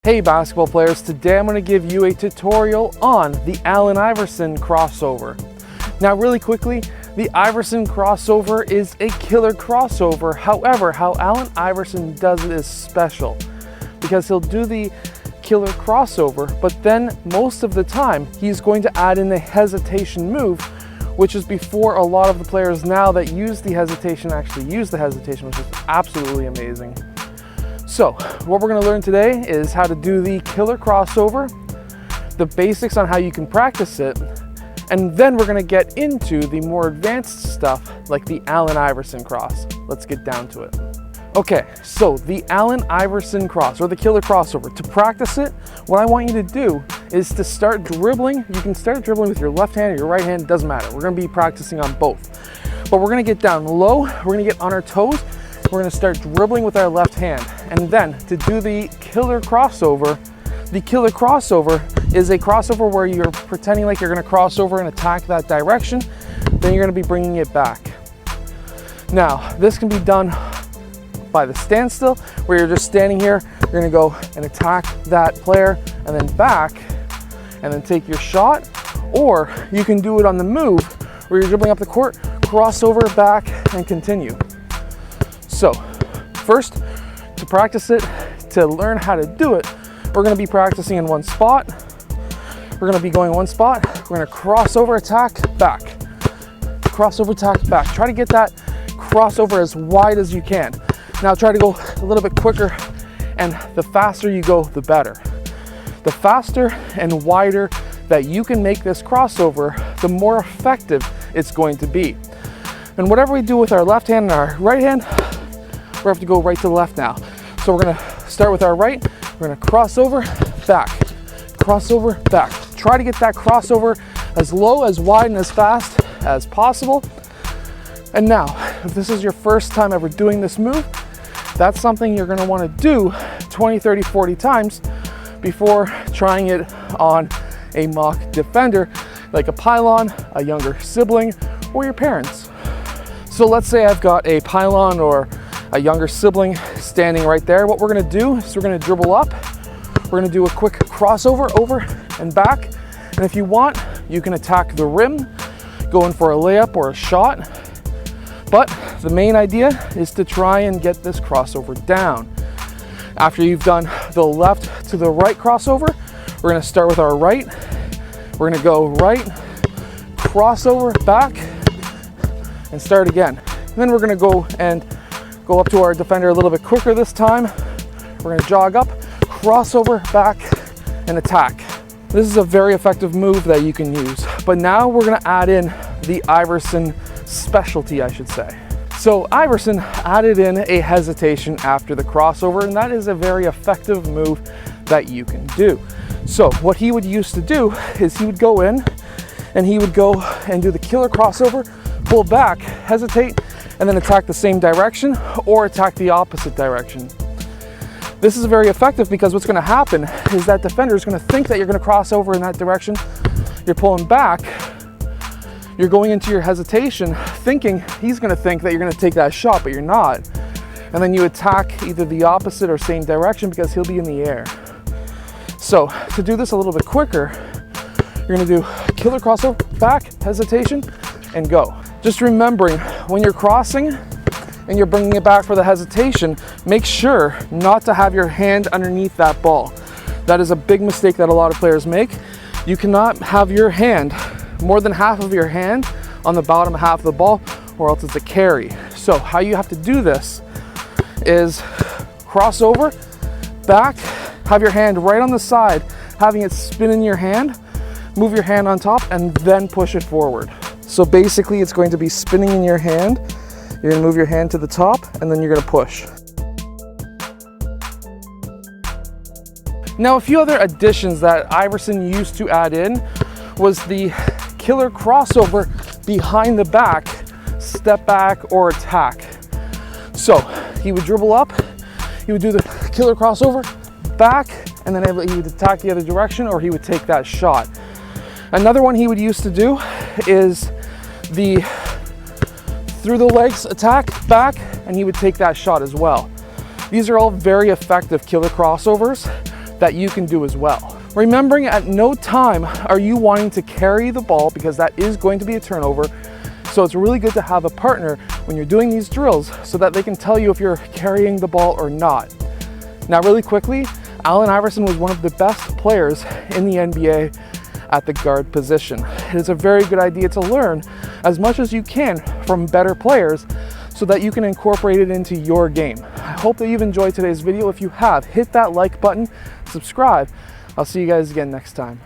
Hey basketball players, today I'm going to give you a tutorial on the Allen Iverson Crossover. Now really quickly, the Iverson Crossover is a killer crossover. However, how Allen Iverson does it is special because he'll do the killer crossover, but then most of the time he's going to add in the hesitation move, which is before a lot of the players now that use the hesitation actually use the hesitation, which is absolutely amazing. So what we're going to learn today is how to do the killer crossover, the basics on how you can practice it, and then we're going to get into the more advanced stuff like the Allen Iverson cross. Let's get down to it. Okay, so the Allen Iverson cross or the killer crossover. To practice it, what I want you to do is to start dribbling. You can start dribbling with your left hand or your right hand, it doesn't matter. We're going to be practicing on both. But we're going to get down low, we're going to get on our toes. We're going to start dribbling with our left hand, and then to do the killer crossover is a crossover where you're pretending like you're going to cross over and attack that direction, then you're going to be bringing it back. Now this can be done by the standstill, where you're just standing here, you're going to go and attack that player and then back and then take your shot, or you can do it on the move where you're dribbling up the court, crossover, back, and continue. So first, to practice it, to learn how to do it, we're going to be practicing in one spot. We're going to be going one spot. We're going to crossover, attack, back. Crossover, attack, back. Try to get that crossover as wide as you can. Now try to go a little bit quicker, and the faster you go, the better. The faster and wider that you can make this crossover, the more effective it's going to be. And whatever we do with our left hand and our right hand, we have to go right to the left now. So we're gonna start with our right, we're gonna crossover, back, crossover, back. Try to get that crossover as low, as wide, and as fast as possible. And now, if this is your first time ever doing this move, that's something you're gonna wanna do 20, 30, 40 times before trying it on a mock defender, like a pylon, a younger sibling, or your parents. So let's say I've got a pylon or a younger sibling standing right there. What we're gonna do is we're gonna dribble up. We're gonna do a quick crossover over and back. And if you want, you can attack the rim, going for a layup or a shot. But the main idea is to try and get this crossover down. After you've done the left to the right crossover, we're gonna start with our right. We're gonna go right, crossover, back, and start again. And then we're gonna go up to our defender a little bit quicker this time. We're gonna jog up, crossover, back, and attack. This is a very effective move that you can use. But now we're gonna add in the Iverson specialty, I should say. So Iverson added in a hesitation after the crossover, and that is a very effective move that you can do. So what he would used to do is he would go in and he would go and do the killer crossover, pull back, hesitate, and then attack the same direction or attack the opposite direction. This is very effective because what's gonna happen is that defender is gonna think that you're gonna cross over in that direction. You're pulling back, you're going into your hesitation, thinking he's gonna think that you're gonna take that shot, but you're not. And then you attack either the opposite or same direction because he'll be in the air. So to do this a little bit quicker, you're gonna do killer crossover, back, hesitation, and go. Just remembering when you're crossing and you're bringing it back for the hesitation, make sure not to have your hand underneath that ball. That is a big mistake that a lot of players make. You cannot have your hand, more than half of your hand, on the bottom half of the ball, or else it's a carry. So how you have to do this is cross over, back, have your hand right on the side, having it spin in your hand, move your hand on top, and then push it forward. So basically it's going to be spinning in your hand. You're gonna move your hand to the top and then you're gonna push. Now a few other additions that Iverson used to add in was the killer crossover behind the back, step back or attack. So he would dribble up, he would do the killer crossover, back, and then he would attack the other direction or he would take that shot. Another one he would used to do is the through the legs attack, back, and he would take that shot as well. These are all very effective killer crossovers. that you can do as well. Remembering at no time are you wanting to carry the ball, because that is going to be a turnover. So it's really good to have a partner when you're doing these drills so that they can tell you if you're carrying the ball or not. Now, really quickly, Allen Iverson was one of the best players in the NBA at the guard position. It is a very good idea to learn as much as you can from better players so that you can incorporate it into your game. I hope that you've enjoyed today's video. If you have, hit that like button, subscribe. I'll see you guys again next time.